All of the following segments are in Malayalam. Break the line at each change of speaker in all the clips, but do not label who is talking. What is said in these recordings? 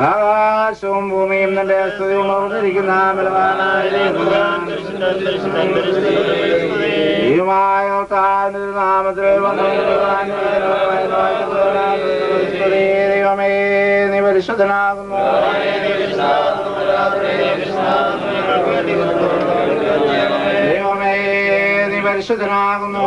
ആകാശവും ഭൂമിയും നിന്റെ സ്തുതി ഉണർന്നിരിക്കുന്ന നാമത്തിൽ ദൈവമേ നീ പരിശുദ്ധനാകുന്നു. ദൈവമേ നീ പരിശുദ്ധനാകുന്നു.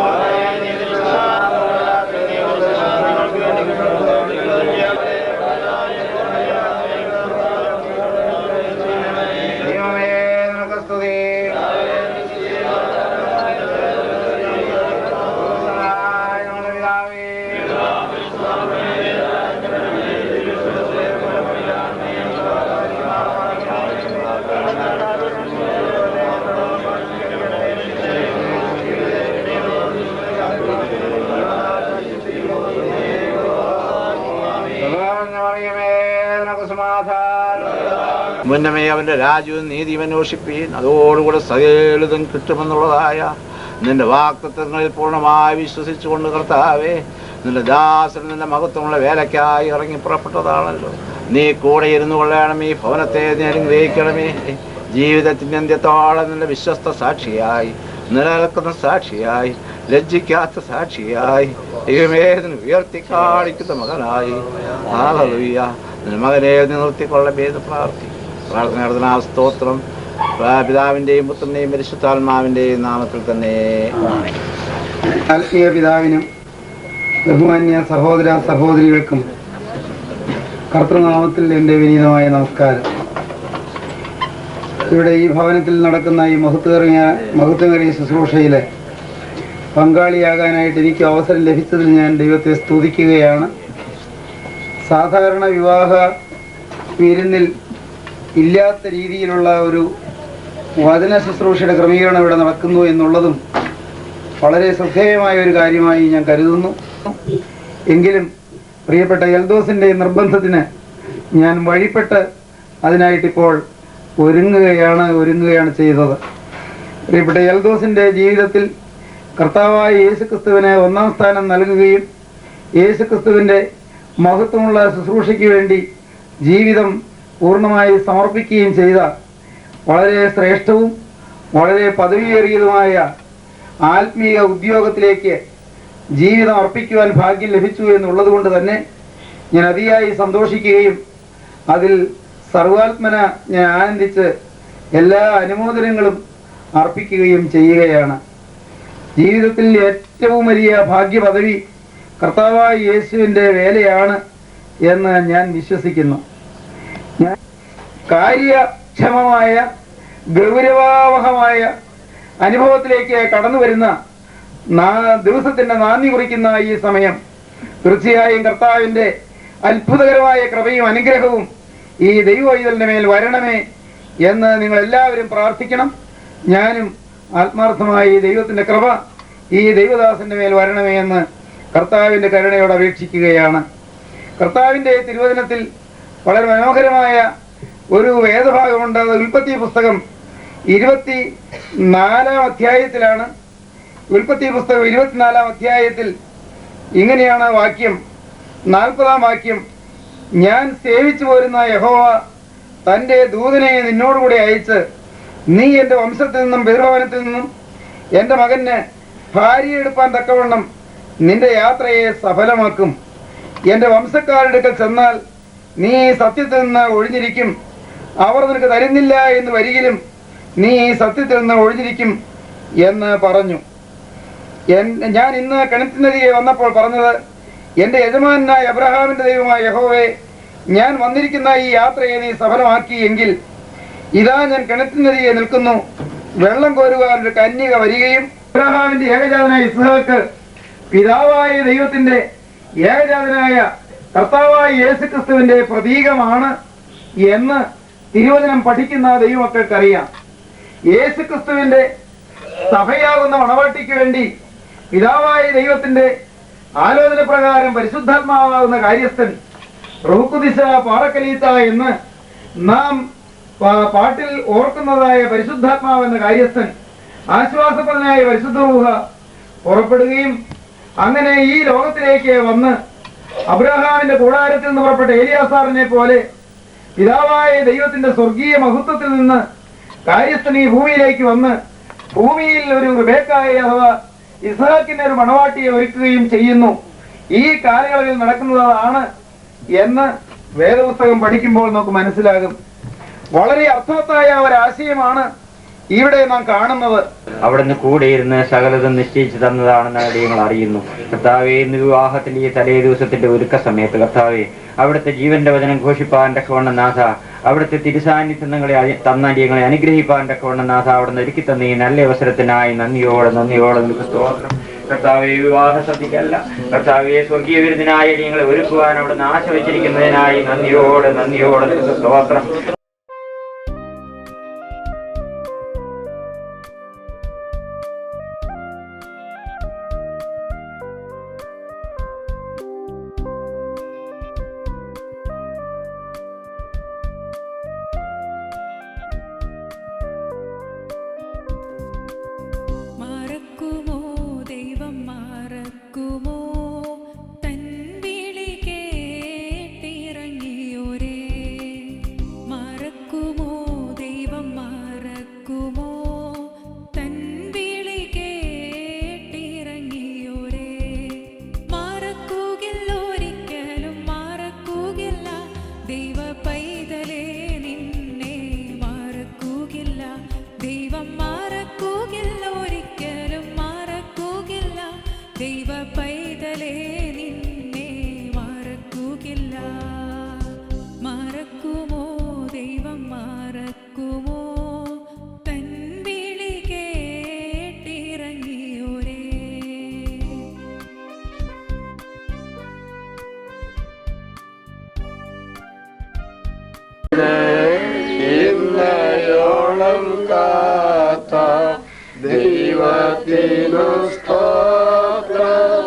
മുന്നമേ അവന്റെ രാജ്യവും നീതിയും അന്വേഷിപ്പീൻ, അതോടുകൂടെ സകലതും കിട്ടുമെന്നുള്ളതായ നിന്റെ വാഗ്ദത്തങ്ങളിൽ പൂർണ്ണമായി വിശ്വസിച്ചുകൊണ്ട് കർത്താവേ, നിന്റെ ദാസൻ നിന്റെ മഹത്വമുള്ള വേലയ്ക്കായി ഇറങ്ങി പുറപ്പെട്ടതാണല്ലോ. നീ കൂടെ ഇരുന്നു കൊള്ളണമേ, ഈ ഭവനത്തെ നീ അനുഗ്രഹിക്കണമേ. ജീവിതത്തിന്റെ അന്ത്യത്തോളം നിന്റെ വിശ്വസ്ത സാക്ഷിയായി നിലനിൽക്കുന്ന സാക്ഷിയായി ലജ്ജിക്കാത്ത സാക്ഷിയായി ദൈവമേതിന് ഉയർത്തി കാണിക്കുന്ന മകനായി ഹല്ലേലൂയ നിന്റെ മകനെ നിർത്തിക്കൊള്ളമേന്ന് പ്രാർത്ഥന സ്തോത്രം. പിതാവിന്റെയും പുത്രന്റെയും പരിശുദ്ധാത്മാവിന്റെയും നാമത്തിൽ തന്നെ.
ആത്മീയ പിതാവിനും ബഹുമാന്യ സഹോദര സഹോദരികൾക്കും കർത്തൃനാമത്തിൽ എൻ്റെ വിനീതമായ നമസ്കാരം. ഇവിടെ ഈ ഭവനത്തിൽ നടക്കുന്ന ഈ മഹത്വമേറിയ ശുശ്രൂഷയിലെ പങ്കാളിയാകാനായിട്ട് എനിക്ക് അവസരം ലഭിച്ചതിൽ ഞാൻ ദൈവത്തെ സ്തുതിക്കുകയാണ്. സാധാരണ വിവാഹ വിരുന്നിൽ ഇല്ലാത്ത രീതിയിലുള്ള ഒരു വചന ശുശ്രൂഷയുടെ ക്രമീകരണം ഇവിടെ നടക്കുന്നു എന്നുള്ളതും വളരെ ശ്രദ്ധേയമായ ഒരു കാര്യമായി ഞാൻ കരുതുന്നു. എങ്കിലും പ്രിയപ്പെട്ട എൽദോസിൻ്റെ നിർബന്ധത്തിന് ഞാൻ വഴിപ്പെട്ട് അതിനായിട്ടിപ്പോൾ ഒരുങ്ങുകയാണ് ചെയ്തത്. പ്രിയപ്പെട്ട എൽദോസിൻ്റെ ജീവിതത്തിൽ കർത്താവായ യേശുക്രിസ്തുവിന് ഒന്നാം സ്ഥാനം നൽകുകയും യേശുക്രിസ്തുവിൻ്റെ മഹത്വമുള്ള ശുശ്രൂഷയ്ക്ക് വേണ്ടി ജീവിതം പൂർണ്ണമായി സമർപ്പിക്കുകയും ചെയ്ത വളരെ ശ്രേഷ്ഠവും വളരെ പദവിയേറിയതുമായ ആത്മീയ ഉദ്യോഗത്തിലേക്ക് ജീവിതം അർപ്പിക്കുവാൻ ഭാഗ്യം ലഭിച്ചു എന്നുള്ളത് കൊണ്ട് തന്നെ ഞാൻ അതിയായി സന്തോഷിക്കുകയും അതിൽ സർവാത്മന ഞാൻ ആനന്ദിച്ച് എല്ലാ അനുമോദനങ്ങളും അർപ്പിക്കുകയും ചെയ്യുകയാണ്. ജീവിതത്തിൽ ഏറ്റവും വലിയ ഭാഗ്യപദവി കർത്താവായ യേശുവിൻ്റെ വേലയാണ് എന്ന് ഞാൻ വിശ്വസിക്കുന്നു. ഞാൻ കാര്യക്ഷമമായ ഗൗരവാവഹമായ അനുഭവത്തിലേക്ക് കടന്നു വരുന്ന ദിവസത്തിൻ്റെ നാന്ദി കുറിക്കുന്ന ഈ സമയം തീർച്ചയായും കർത്താവിൻ്റെ അത്ഭുതകരമായ കൃപയും അനുഗ്രഹവും ഈ ദൈവവൈതലിൻ്റെ മേൽ വരണമേ എന്ന് നിങ്ങളെല്ലാവരും പ്രാർത്ഥിക്കണം. ഞാനും ആത്മാർത്ഥമായി ദൈവത്തിൻ്റെ കൃപ ഈ ദൈവദാസന്റെ മേൽ വരണമേ എന്ന് കർത്താവിൻ്റെ കരുണയോട് അപേക്ഷിക്കുകയാണ്. കർത്താവിൻ്റെ തിരുവചനത്തിൽ വളരെ മനോഹരമായ ഒരു വേദഭാഗമുണ്ട്. അത് ഉൽപ്പത്തി പുസ്തകം 24-ാം അധ്യായത്തിലാണ്. ഉൽപ്പത്തി പുസ്തകം 24-ാം അധ്യായത്തിൽ ഇങ്ങനെയാണ് വാക്യം, 40-ാം വാക്യം: ഞാൻ സേവിച്ചു പോരുന്ന യഹോവ തൻ്റെ ദൂതനെ നിന്നോടുകൂടി അയച്ച് നീ എൻ്റെ വംശത്തിൽ നിന്നും പിതൃഭവനത്തിൽ നിന്നും എൻ്റെ മകന് ഭാര്യയെടുപ്പാൻ തക്കവണ്ണം നിന്റെ യാത്രയെ സഫലമാക്കും. എൻ്റെ വംശക്കാരുടെ അടുക്കൽ ചെന്നാൽ നീ സത്യത്തിൽ നിന്ന് ഒഴിഞ്ഞിരിക്കും. അവർ നിനക്ക് തരുന്നില്ല എന്ന് വരികിലും നീ സത്യത്തിൽ നിന്ന് ഒഴിഞ്ഞിരിക്കും എന്ന് പറഞ്ഞു. ഞാൻ ഇന്ന് കിണറ്റിനരികെ വന്നപ്പോൾ പറഞ്ഞത്, എൻ്റെ യജമാനായ അബ്രഹാമിൻ്റെ ദൈവമായ യഹോവേ, ഞാൻ വന്നിരിക്കുന്ന ഈ യാത്രയെ നീ സഫലമാക്കി എങ്കിൽ ഇതാ ഞാൻ കിണറ്റിനരികെ നിൽക്കുന്നു. വെള്ളം കോരുവാൻ ഒരു കന്യക വരികയും അബ്രഹാമിന്റെ ഏകജാതനായ ഇസ്ഹാക്ക് പിതാവായ ദൈവത്തിന്റെ ഏകജാതനായ കർത്താവായ യേശുക്രിസ്തുവിന്റെ പ്രതീകമാണ് എന്ന് തിരുവചനം പഠിക്കുന്ന ദൈവമക്കൾക്കറിയാം. യേശുക്രിസ്തുവിന്റെ സഭയാകുന്ന മണവാട്ടിക്ക് വേണ്ടി പിതാവായ ദൈവത്തിന്റെ ആലോചന പ്രകാരം പരിശുദ്ധാത്മാവാകുന്ന കാര്യസ്ഥൻ റൂഹുഖുദീസ പാറക്കലീത്ത എന്ന് നാം പാട്ടിൽ ഓർക്കുന്നതായ പരിശുദ്ധാത്മാവ് എന്ന കാര്യസ്ഥൻ ആശ്വാസപ്രദനായ പരിശുദ്ധ റൂഹ പുറപ്പെടുകയും അങ്ങനെ ഈ ലോകത്തിലേക്ക് വന്ന് അബ്രഹാമിന്റെ കൂടാരത്തിൽ നിന്ന് പുറപ്പെട്ട ഏലിയാസാറിനെ പോലെ പിതാവായ ദൈവത്തിന്റെ സ്വർഗീയ മഹത്വത്തിൽ നിന്ന് കാര്യസ്ഥൻ ഈ ഭൂമിയിലേക്ക് വന്ന് ഭൂമിയിൽ ഒരു റിബേക്കായെ അഥവാ ഇസ്ഹാക്കിന്റെ ഒരു മണവാട്ടിയെ ഒരുക്കുകയും ചെയ്യുന്നു. ഈ കാലയളവിൽ നടക്കുന്നതാണ് എന്ന് വേദപുസ്തകം പഠിക്കുമ്പോൾ നമുക്ക് മനസ്സിലാകും. വളരെ അർത്ഥവത്തായ ഒരാശയമാണ് ഇവിടെ നാം കാണുന്നത്.
അവിടുന്ന് കൂടെയിരുന്ന് സകലതും നിശ്ചയിച്ചു തന്നതാണെന്ന് ഞങ്ങൾ അറിയുന്നു. കർത്താവേ, ഇന്ന് വിവാഹത്തിൽ ഈ തലേ ദിവസത്തിന്റെ ഒരുക്ക സമയത്ത് കർത്താവേ, അവിടുത്തെ ജീവന്റെ വചനം ഘോഷിപ്പാൻ തക്കവണ്ണം നാഥ, അവിടുത്തെ തിരുസാന്നിധ്യങ്ങളെ തന്നടിയങ്ങളെ അനുഗ്രഹിപ്പാൻ തക്കവണ്ണം നാഥ, അവിടുന്ന് ഒരുക്കി തന്ന ഈ നല്ല അവസരത്തിനായി നന്ദിയോടെ നിനക്ക് സ്തോത്രം. കർത്താവെ, വിവാഹ സദ്യക്കല്ല കർത്താവെ, സ്വർഗീയ വിരുദ്ധനായ അടിയങ്ങളെ ഒരുക്കുവാൻ അവിടുന്ന് ആശ വെച്ചിരിക്കുന്നതിനായി നന്ദിയോടെ നിനക്ക് സ്തോത്രം.
ഇന്നയോളം കാത്ത ദൈവത്തിനു സ്തോത്രം,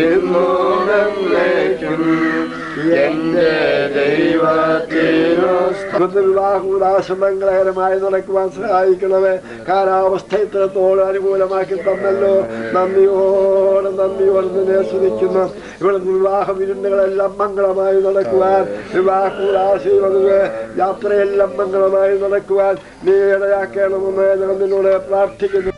ഇന്നുമെന്നേക്കും എന്റെ ദൈവത്തിനു
വിവാഹകൂടാശമംഗളകരമായി നടക്കുവാൻ സഹായിക്കണമേ. കാലാവസ്ഥ ഇത്രത്തോളം അനുകൂലമാക്കി തന്നല്ലോ. നന്ദിയോടെ നിന്നെ സ്തുതിക്കുന്നു. ഇവിടുന്ന് വിവാഹ വിരുന്നുകളെല്ലാം മംഗളമായി നടക്കുവാൻ, വിവാഹകൂടാശയുടെ യാത്രയെല്ലാം മംഗളമായി നടക്കുവാൻ നീ ഇടയാക്കണമെന്ന് ഞാൻ നിന്നോട് പ്രാർത്ഥിക്കുന്നു.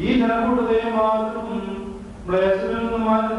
ഈ ജനക്കൂട്ടത്തെ മാത്രം ബ്ലേസിൽ നിന്നും മാറ്റി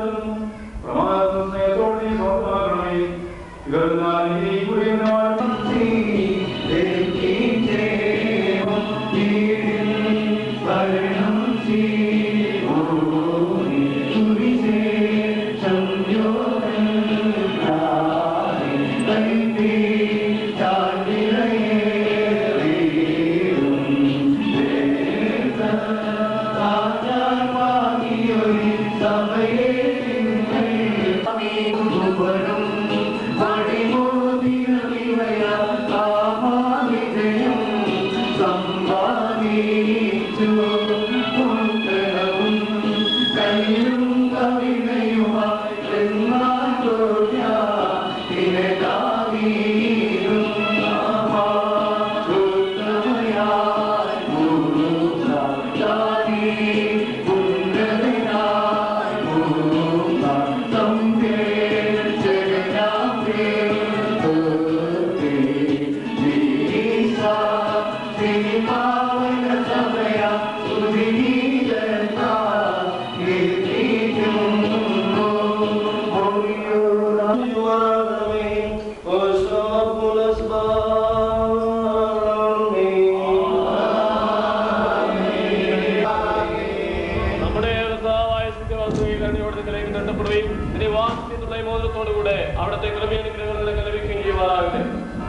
മോചനത്തോടുകൂടെ അവിടുത്തെ കൃപയാനുഗ്രഹങ്ങളെ ലഭിക്കുകയും ചെയ്യുമാറാകട്ടെ.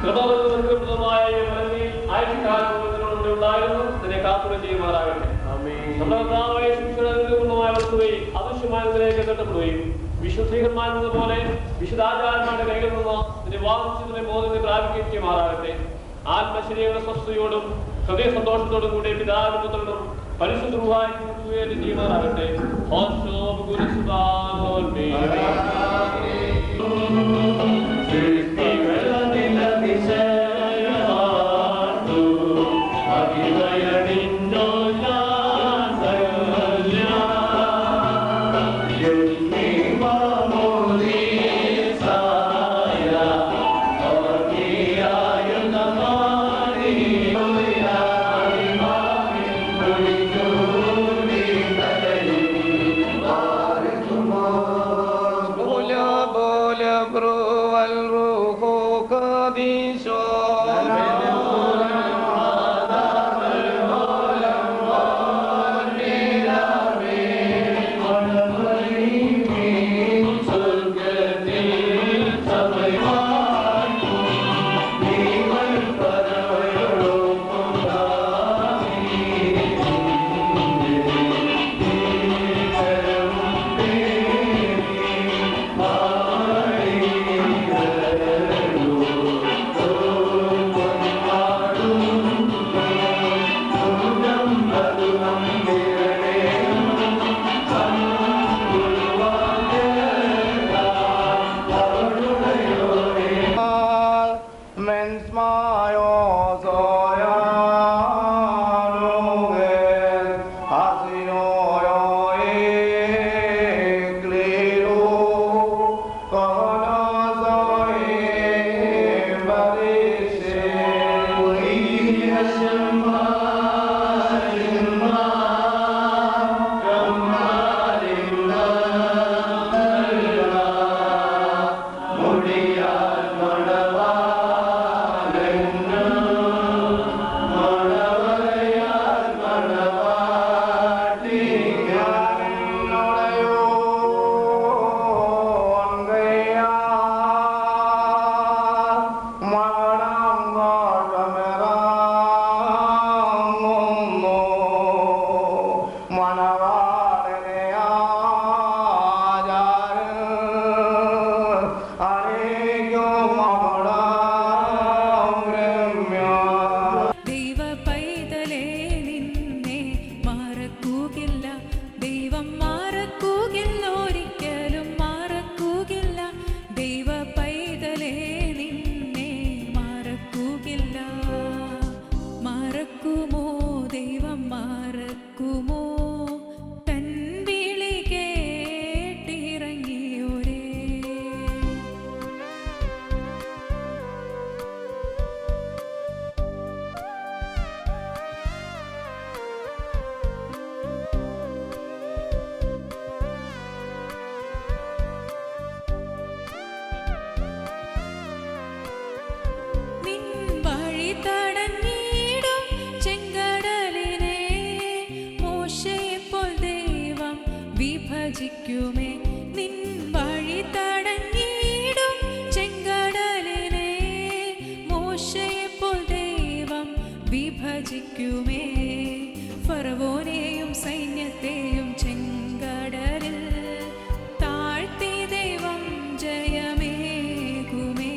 കൃപപ്രദമായ ആയുഷ്കാലത്തോടുകൂടെ ഉണ്ടായിരുന്നു ഇതിനെ കാക്കുകയും ചെയ്യുമാറാകട്ടെ. നമ്മുടെ വസ്തുവയും അദൃശ്യമായതിലേക്ക് എത്തപ്പെടുകയും വിശുദ്ധീകന്മാരെന്നത് പോലെ വിശുദ്ധാചാരന്മാരുടെ കയ്യിൽ നിന്ന് ഇതിനെ വാദിച്ചതിനെ മോചനം പ്രാപിക്കുകയും ചെയ്യുമാറാകട്ടെ. ആത്മശരീരങ്ങളുടെ സ്വസ്ഥതയോടും ഹൃദയ സന്തോഷത്തോടും കൂടി പിതാവിനും പുത്രനും പരിശുദ്ധ റൂഹായും ചെയ്യുമാറാകട്ടെ.
വിഭജിക്കുമേ നിൻ വഴി തടഞ്ഞിടും ചെങ്കടലിനെ മോശയെപ്പോൾ ദൈവം വിഭജിക്കുമേ ഫറവോനെയും സൈന്യത്തെയും ചെങ്കടലിൽ താഴ്ത്തി ദൈവം ജയമേകുമേ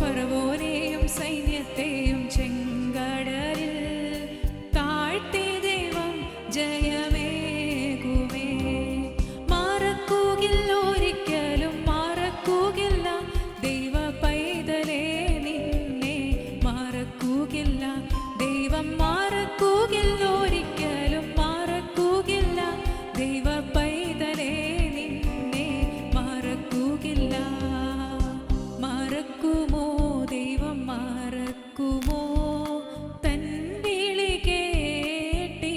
ഫറവോനെയും സൈന്യത്തെയും ചെങ്കടലിൽ താഴ്ത്തി ദൈവം ജയമേകുമേ മറക്കുകയില്ല ഒരിക്കലും മറക്കുകയില്ല ദൈവ പൈതലേ നിന്നെ മറക്കുകയില്ല ദൈവം മറക്കുകയില്ല ഒരിക്കലും മറക്കുകയില്ല ദൈവ പൈതലേ നിന്നെ മറക്കുകയില്ല മറക്കുമോ ദൈവം മറക്കുമോ തൻ വിളി കേട്ടിറങ്ങിയോരേ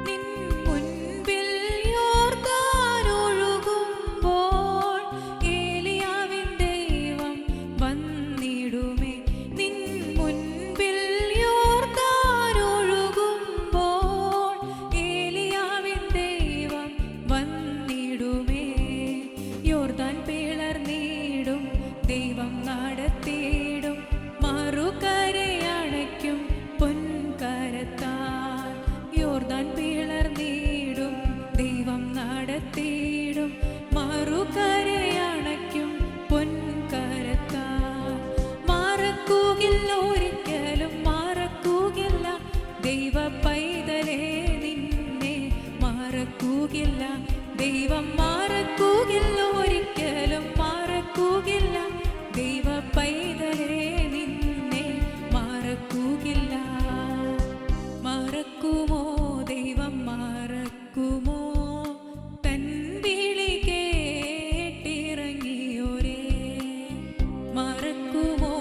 നിൻ മുൻപിൽ യോർദാൻ ഒഴുകുമ്പോൾ ഏലിയാവിൻ ദൈവം വന്നിടുമേ നിൻ മുൻപിൽ യോർദാൻ ഒഴുകുമ്പോൾ ഏലിയാവിൻ ദൈവം വന്നിടുമേ യോർദാൻ പിളർന്നിടും ദൈവം നടത്തിയിടും മറുകരയണയ്ക്കും പൊൻകരത്താൽ യോർദാൻ പിളർന്നിടും ദൈവം നടത്തിയിടും മറുകരയണയ്ക്കും പൊൻകരത്താൽ മറക്കുകയില്ല ഒരിക്കലും മറക്കുകയില്ല ദൈവ പൈതലേ നിന്നെ മറക്കുകയില്ല ദൈവം മറക്കുകയില്ല ഒരിക്കലും മറക്കുകയില്ല ദൈവ പൈതലേ നിന്നെ മറക്കുകയില്ല മറക്കുമോ ദൈവം മറക്കുമോ തൻ വിളി കേട്ടിറങ്ങിയോരേ മറക്കുമോ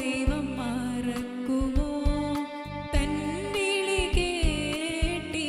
ദൈവം മറക്കുമോ തൻ വിളി കേട്ടിറങ്ങിയോരേ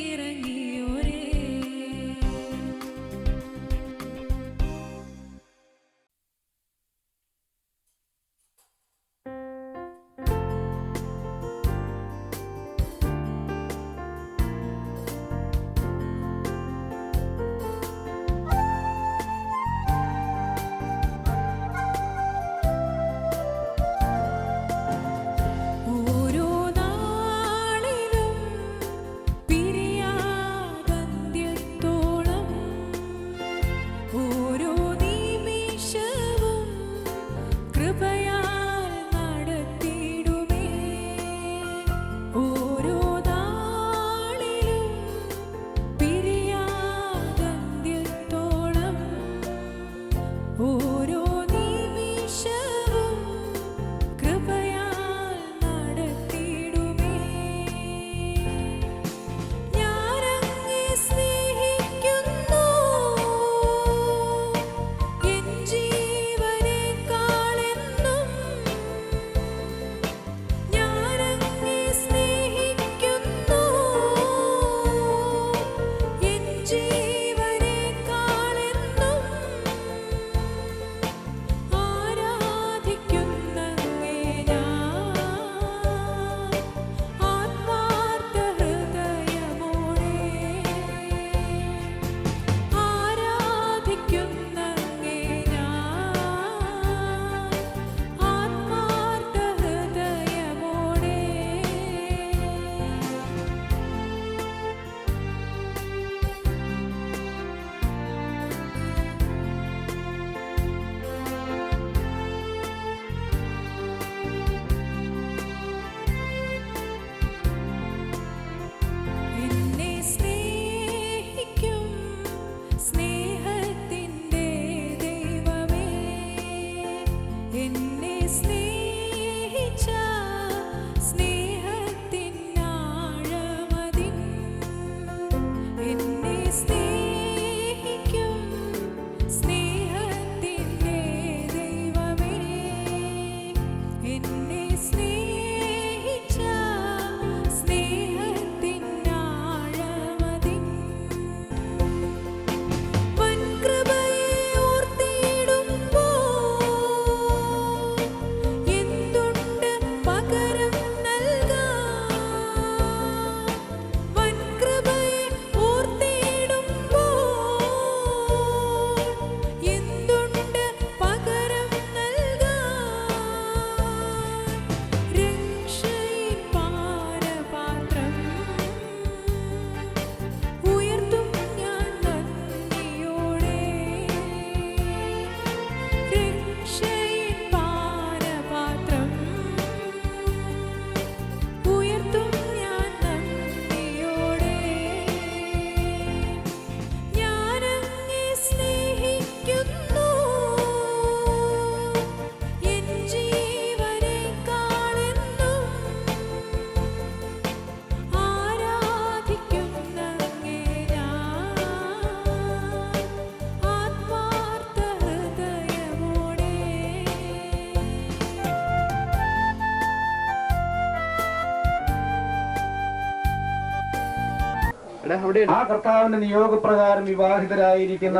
ആ കർത്താവിന്റെ നിയോഗപ്രകാരം വിവാഹിതരായിരിക്കുന്ന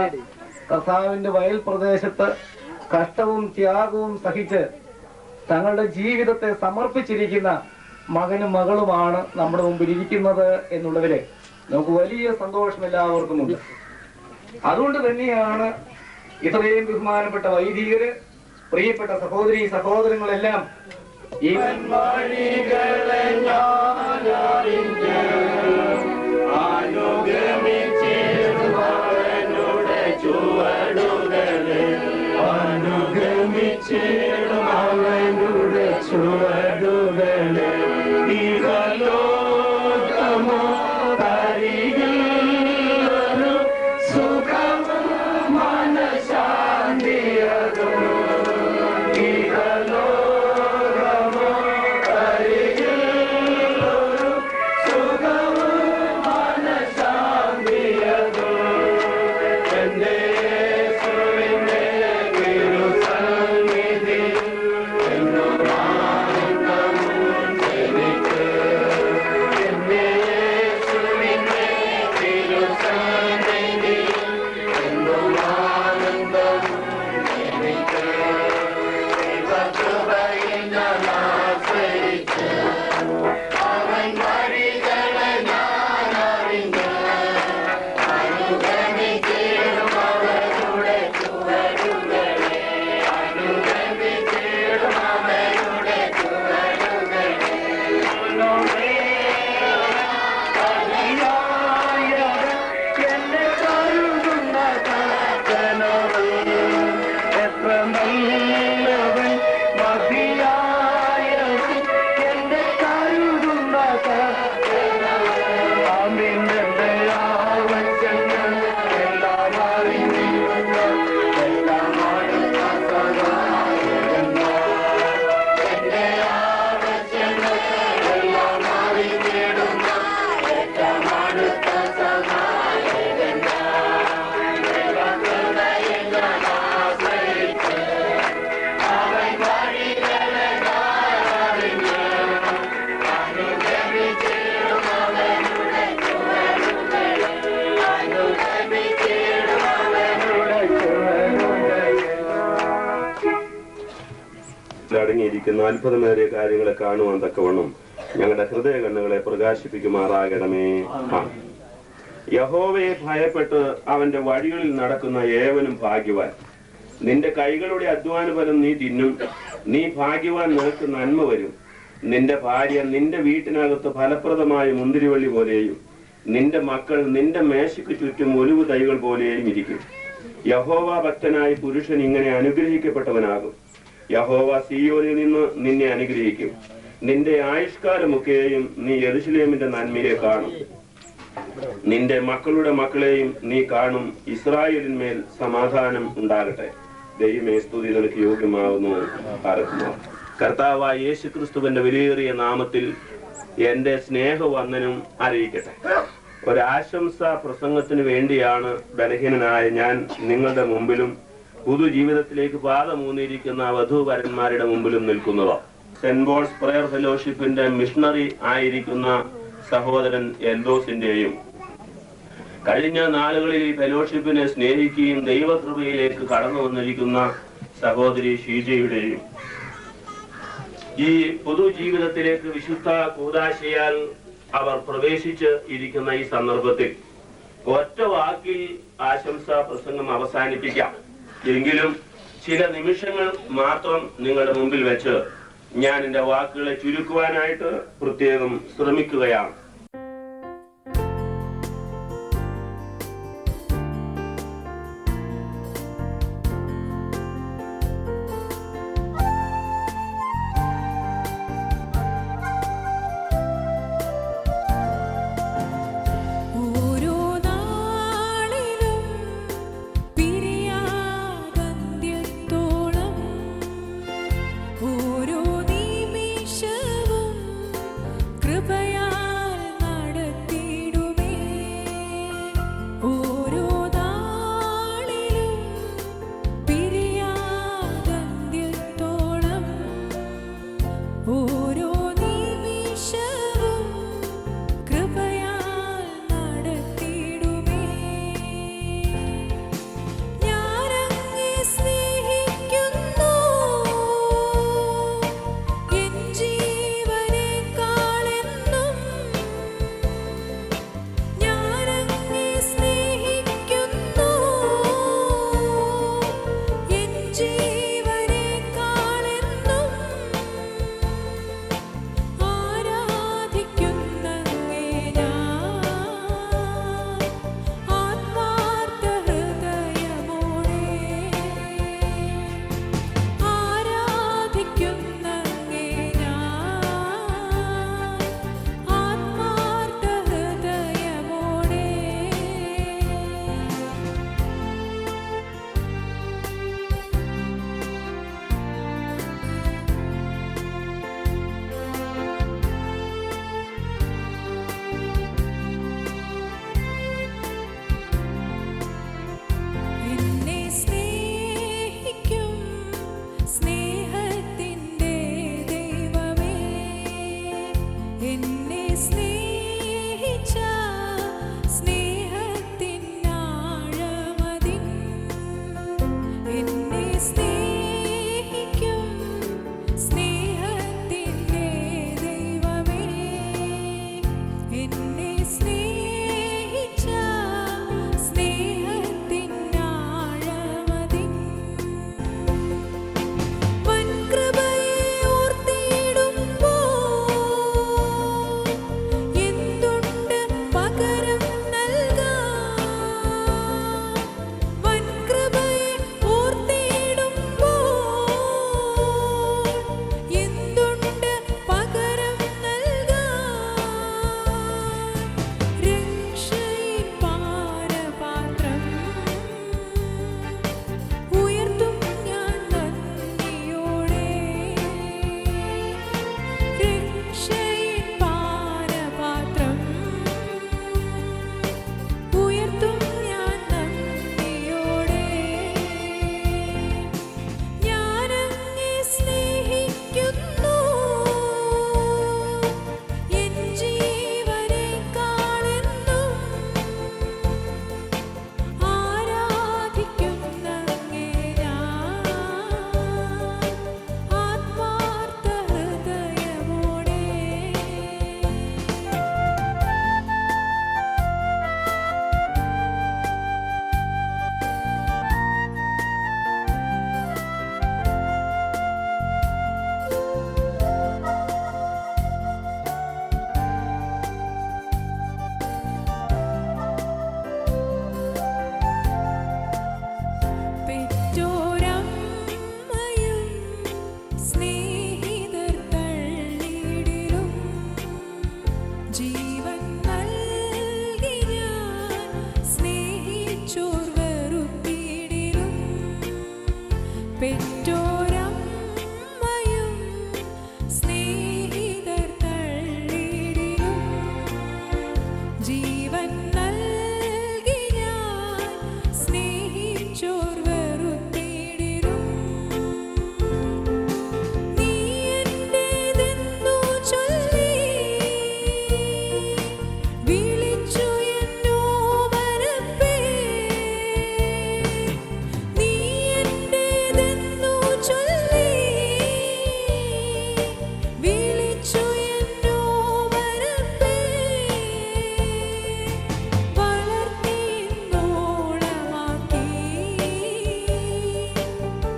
കർത്താവിന്റെ വയൽ പ്രദേശത്ത് കഷ്ടവും ത്യാഗവും സഹിച്ച് തങ്ങളുടെ ജീവിതത്തെ സമർപ്പിച്ചിരിക്കുന്ന മകനും മകളുമാണ് നമ്മുടെ മുമ്പിൽ ഇരിക്കുന്നത് എന്നുള്ളതില് നമുക്ക് വലിയ സന്തോഷം എല്ലാവർക്കുമുണ്ട്. അതുകൊണ്ട് തന്നെയാണ് ഇത്രയും ബഹുമാനപ്പെട്ട വൈദികര്, പ്രിയപ്പെട്ട സഹോദരി സഹോദരങ്ങളെല്ലാം
ഇവൻ വഴികളെ ഞാനറിഞ്ഞ് അനുഗമിച്ചിടുമവനുടെ ചുവടുകളെ അനുഗമിച്ചിടുമവനുടെ ചുവടുകളെ ഇഹലോകമോ തരികിൽ ഒരു സുഖവും മനഃശാന്തിയതും ഇഹലോകമോ തരികിൽ ഒരു സുഖവും മനഃശാന്തിയതും എന്റെ യേശുവിന്റെ തിരുസന്നിധിയിൽ എന്നും ആനന്ദവും എനിക്ക്. എന്റെ യേശുവിന്റെ തിരുസന്നിധിയിൽ എന്നും ആനന്ദവും എനിക്ക്. ദൈവകൃപയിൽ ഞാൻ ആശ്രയിച്ച് അവൻ വഴികളെ ഞാൻ അറിഞ്ഞ് അനുഗമിച്ചിടും അവരുടെ ചുവടുകളെ അനുഗമിച്ചിടും അവരുടെ ചുവടുകളെ എന്നെ കരുതുന്ന കർത്തനവൻ എത്ര നല്ലവൻ മതിയായവൻ എന്നെ കരുതുന്ന കർത്തനവൻ ആമേന്റെ ആവശ്യങ്ങൾ എല്ലാം അറിഞ്ഞിരുന്ന എല്ലാം അടുത്ത സഹായകന്മാർ എന്റെ ആവശ്യങ്ങൾ എല്ലാം അറിഞ്ഞിടുന്ന ഏറ്റവും അടുത്ത സഹായകന്മാർ ദൈവകൃപയിൽ ഞാൻ ആശ്രയിച്ച് അവൻ വഴികളെ ഞാൻ അറിഞ്ഞ് അനുഗമിച്ചിടും അവനുടെ ചുവടുകളെ അനുഗമിച്ചിടും അവനുടെ ചുവടുകളെ.
അടങ്ങിയിരിക്കുന്ന അത്ഭുതമേറിയ കാര്യങ്ങളെ കാണുവാൻ തക്കവണ്ണം ഞങ്ങളുടെ ഹൃദയ കണ്ണുകളെ പ്രകാശിപ്പിക്കുമാറാകണമേ. യഹോവയെ ഭയപ്പെട്ട് അവന്റെ വഴികളിൽ നടക്കുന്ന ഏവനും ഭാഗ്യവാൻ. നിന്റെ കൈകളുടെ അധ്വാന ഫലം നീ തിന്നും, നീ ഭാഗ്യവാൻ, നിനക്ക് നന്മ വരും. നിന്റെ ഭാര്യ നിന്റെ വീട്ടിനകത്ത് ഫലപ്രദമായ മുന്തിരിവള്ളി പോലെയും നിന്റെ മക്കൾ നിന്റെ മേശയ്ക്ക് ചുറ്റും ഒലിവു തൈകൾ പോലെയും ഇരിക്കും. യഹോവ ഭക്തനായ പുരുഷൻ ഇങ്ങനെ അനുഗ്രഹിക്കപ്പെട്ടവനാകും. യഹോവ സിയോനിൽ നിന്ന് നിന്നെ അനുഗ്രഹിക്കും. നിന്റെ ആയുഷ്കാലമൊക്കെയും നീ യെരൂശലേമിന്റെ നന്മയെ കാണും. നിന്റെ മക്കളുടെ മക്കളെയും നീ കാണും. ഇസ്രായേലിന്മേൽ സമാധാനം ഉണ്ടാകട്ടെ. ദൈവമേ, സ്തുതി നിനക്ക് യോഗ്യമാകുന്നു. കർത്താവായ യേശു ക്രിസ്തുവിന്റെ വിലയേറിയ നാമത്തിൽ എന്റെ സ്നേഹവന്ദനം അറിയിക്കട്ടെ. ഒരാശംസാ പ്രസംഗത്തിന് വേണ്ടിയാണ് ബലഹീനനായ ഞാൻ നിങ്ങളുടെ മുമ്പിലും പുതുജീവിതത്തിലേക്ക് പാദമൂന്നിയിരിക്കുന്ന വധൂവരന്മാരുടെ മുമ്പിലും നിൽക്കുന്നത്. സെന്റ് പോൾസ് പ്രയർ ഫെലോഷിപ്പിന്റെ മിഷണറി ആയിരിക്കുന്ന സഹോദരൻ എൽദോസിന്റെയും കഴിഞ്ഞ നാളുകളിൽ ഈ ഫെലോഷിപ്പിനെ സ്നേഹിക്കുകയും ദൈവകൃപയിലേക്ക് കടന്നു വന്നിരിക്കുന്ന സഹോദരി ഷീജയുടെയും ഈ പൊതുജീവിതത്തിലേക്ക് വിശുദ്ധ കൂദാശയാൽ അവർ പ്രവേശിച്ച് ഇരിക്കുന്ന ഈ സന്ദർഭത്തിൽ ഒറ്റ വാക്കിൽ ആശംസാ പ്രസംഗം അവസാനിപ്പിക്കാം. എങ്കിലും ചില നിമിഷങ്ങൾ മാത്രം നിങ്ങളുടെ മുമ്പിൽ വെച്ച് ഞാൻ എന്റെ വാക്കുകളെ ചുരുക്കുവാനായിട്ട് പ്രത്യേകം ശ്രമിക്കുകയാണ്.
ഓരോ നാളിലും പിരിയാതന്ത്യത്തോളം ഓരോ നിമിഷവും കൃപയാൽ സ്നേഹിച്ചോർ വെറുത്തിടിലും പെറ്റോരമ്മയും സ്നേഹിതർ തള്ളിടിലും ജീവൻ നൽകി ഞാൻ സ്നേഹിച്ചോർ വെറുത്തിടിലും നീ എന്റേതെന്നു ചൊല്ലി വിളിച്ചു എന്നോ വരപ്പേ നീ എന്റേതെന്നു ചൊല്ലി വിളിച്ചു എന്നോ വരപ്പേ വളർത്തിന്നോളമാക്കി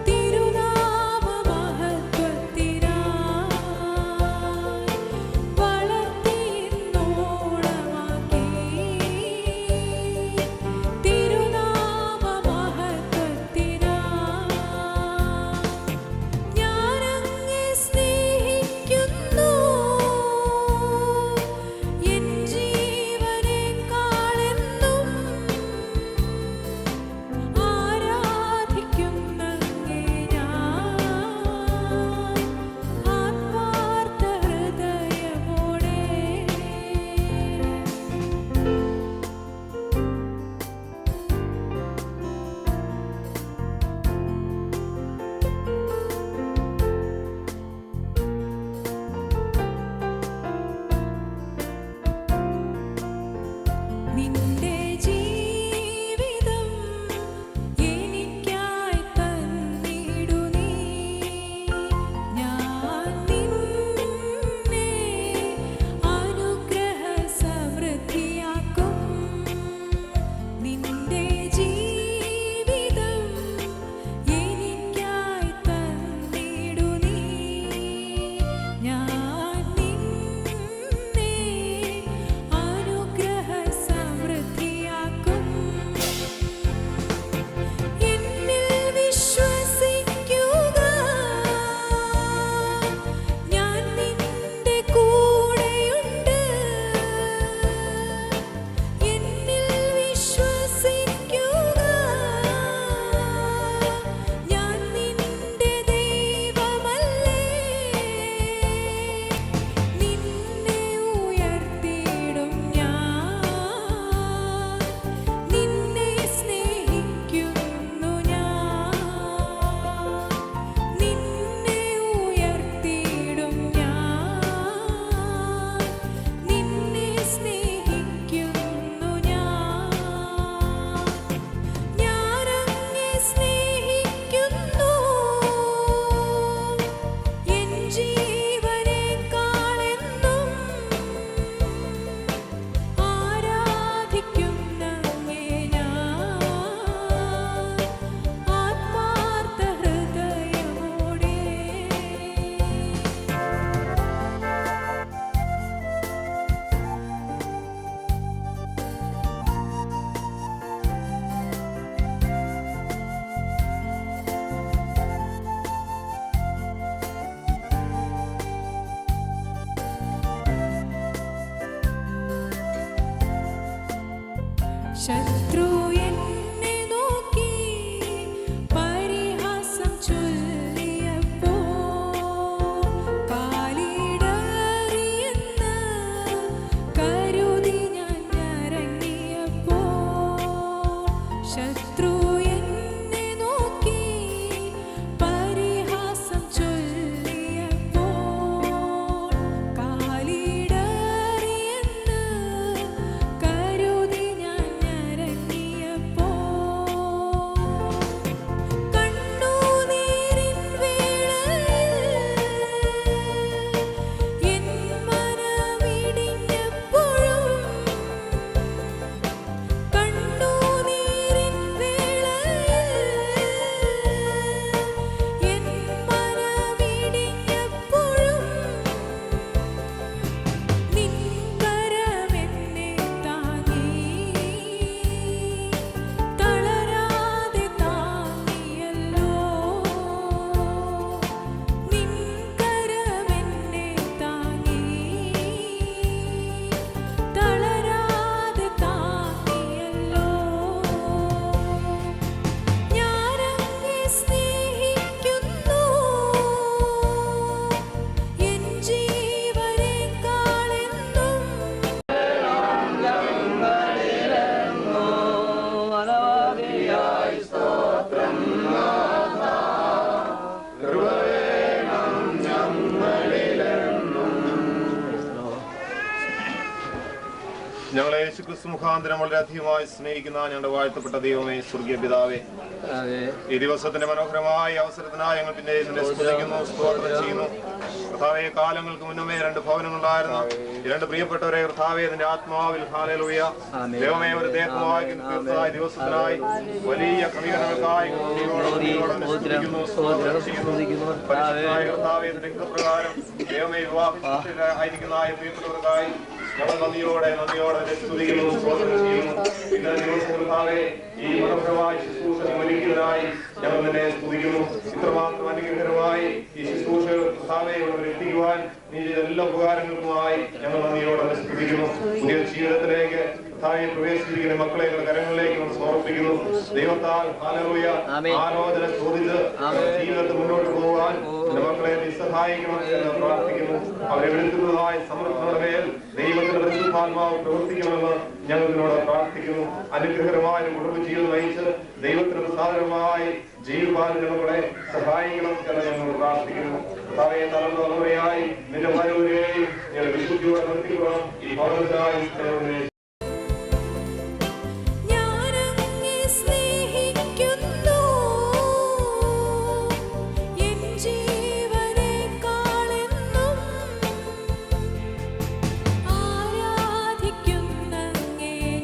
തിരുനാമ മഹത്വത്തിനായി വളർത്തിന്നോളമാക്കി തിരുനാമ മഹത്വത്തിനായി ഞാനങ്ങേ സ്നേഹിക്കുന്നു എൻ ജീവനേക്കാളെന്നും ആരാധിക്കുന്നങ്ങേ ഞാൻ ആത്മാർത്ഥ ഹൃദയമോടെ നിന്റെ ജീവിതം എനിക്കായി തന്നിടു നീ ഞാൻ നിന്നെ അനുഗ്രഹ സമൃദ്ധിയാക്കും നിന്റെ ജീവിതം എനിക്കായി തന്നിടു നീ ഞാൻ നിന്നെ അനുഗ്രഹ സമൃദ്ധിയാക്കും എന്നിൽ വിശ്വസിക്കുക ഞാൻ നിന്റെ കൂടെയുണ്ട് എന്നിൽ വിശ്വസിക്കുക ഞാൻ നിന്റെ ദൈവമല്ലേ നിന്നെ ഉയർത്തിയിടും ഞാൻ നിന്നെ സ്നേഹിക്കുന്നു ഞാൻ നിന്നെ ഉയർത്തിയിടും ഞാൻ നിന്നെ സ്നേഹിക്കുന്നു ഞാനങ്ങേ സ്നേഹിക്കുന്നു എൻ ജീവനേക്കാളെന്നും ആരാധിക്കുന്നങ്ങേ ഞാൻ ആത്മാർത്ഥ ഹൃദയമോടെ ശത്രു എന്നെ നോക്കി പരിഹാസം ചൊല്ലിയപ്പോ കാലിടറിയെന്ന് കരുതി ഞാൻ ഞരങ്ങിയപ്പോ ശത്രു എന്നെ നോക്കി പരിഹാസം ചൊല്ലിയപ്പോ കാലിടറിയെന്ന് കരുതി ഞാൻ ഞരങ്ങിയപ്പോ കണ്ണുനീരിൻ വേളയിൽ എൻ മനമിടിഞ്ഞപ്പോഴും കണ്ണുനീരിൻ വേളയിൽ
ഞങ്ങളെ യേശുക്രിസ്തു മുഖാന്തരം വളരെയധികമായി സ്നേഹിക്കുന്ന ഞങ്ങളുടെ വാഴ്ത്തപ്പെട്ട ദൈവമേ, സ്വർഗീയ പിതാവേ, ഈ ദിവസത്തിന്റെ മനോഹരമായ അവസരത്തിനായി ഞങ്ങൾ പിന്നെ നിന്നെ സ്തുതിക്കുന്നു, സ്തോത്രം ചെയ്യുന്നു. കർത്താവേ, കാലങ്ങൾക്ക് മുന്നമേ 2 ഭവനങ്ങളുണ്ടായിരുന്നു. 2 പ്രിയപ്പെട്ടവരെ കർത്താവേ, നിന്റെ ആത്മാവിൽ ഹല്ലേലൂയ ദൈവമേ ഒരു ദേഹമായി തീർത്തതായ ദിവസത്തിനായി വലിയ ക്രമീകരണങ്ങൾക്കായി കർത്താവേ, നിന്റെ പ്രകാരം ദൈവമേ വിവാഹത്തിലായിരിക്കുന്ന പ്രിയപ്പെട്ടവർക്കായി ഞങ്ങൾ നന്ദിയോടെ സ്തുതിക്കുന്നു, സ്തോത്രം ചെയ്യുന്നു. ഇന്നത്തെ ദിവസം കർത്താവേ, ഈ മനോഹരമായ ശുശ്രൂഷ ഒരുക്കിയതിനായി ഞങ്ങൾ നിന്നെ സ്തുതിക്കുന്നു. ഇത്രമാത്രം അനുഗ്രഹകരമായി ഈ ശുശ്രൂഷ കർത്താവേ എത്തിക്കുവാൻ നീ ചെയ്ത എല്ലാ ഉപകാരങ്ങൾക്കുമായി ഞങ്ങൾ നന്ദിയോടെ സ്തുതിക്കുന്നു. പുതിയ ജീവിതത്തിലേക്ക് കർത്താവേ പ്രവേശിച്ചിരിക്കുന്ന മക്കളെ കരങ്ങളിലേക്ക് നമ്മൾ സമർപ്പിക്കുന്നു. ദൈവത്താൽ ഹല്ലേലൂയ ആലോചന ചോദിച്ച് ജീവിതത്തിൽ മുന്നോട്ട് പോകാൻ മക്കളെ നീ സഹായിക്കണം എന്ന് പ്രാർത്ഥിക്കുന്നു. അവരെ വിളിക്കുന്നതായ സമർപ്പണങ്ങളുടെ മേൽ ദൈവത്തിന്റെ പരിശുദ്ധാത്മാവ് പ്രവർത്തിക്കണമെന്ന് ഞങ്ങൾ ഇതിനോട് പ്രാർത്ഥിക്കുന്നു. അനുഗ്രഹകരമായ ഒരു കുടുംബ ജീവിതം നയിച്ച് ദൈവത്തിന് പ്രസാദകരമായി ജീവിക്കാൻ ഞങ്ങളെ സഹായിക്കണം എന്ന് ഞങ്ങൾ പ്രാർത്ഥിക്കുന്നു. കർത്താവേ, തലമുറയായി നിന്റെ മരുവിനെയും ഞങ്ങൾ വിശുദ്ധിയോടെ നിർത്തിക്കണം. ഈ ഭവനത്തിനായി
ഞാനങ്ങേ സ്നേഹിക്കുന്നു എൻ ജീവനേക്കാളെന്നും ആരാധിക്കുന്നങ്ങേ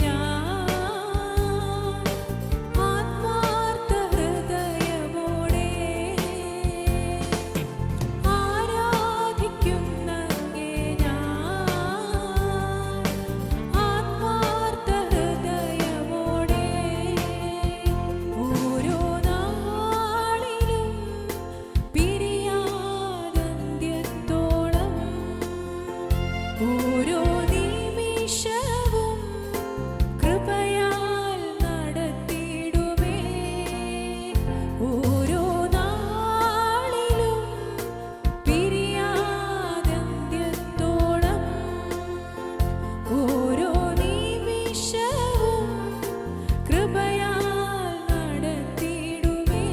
ഞാൻ ആത്മാർത്ഥ ഹൃദയമോടെ ആരാധിക്കുന്നങ്ങേ ഞാൻ ആത്മാർത്ഥ ഹൃദയമോടെ ഓരോ നാളിലും പിരിയാതന്ത്യത്തോളം ഓരോ നിമിഷവും കൃപയാൽ നടത്തിയിടുമേ ഓരോ നാളിലും പിരിയാതന്ത്യത്തോളം ഓരോ നിമിഷവും കൃപയാൽ നടത്തിയിടുമേ.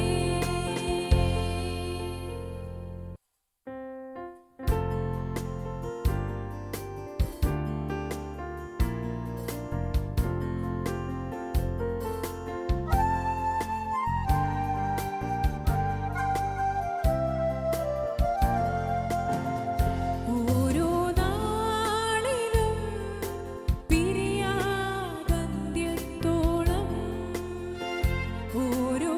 ഓരോ നാളിലും പിരിയാതന്ത്യത്തോളം ഓരോ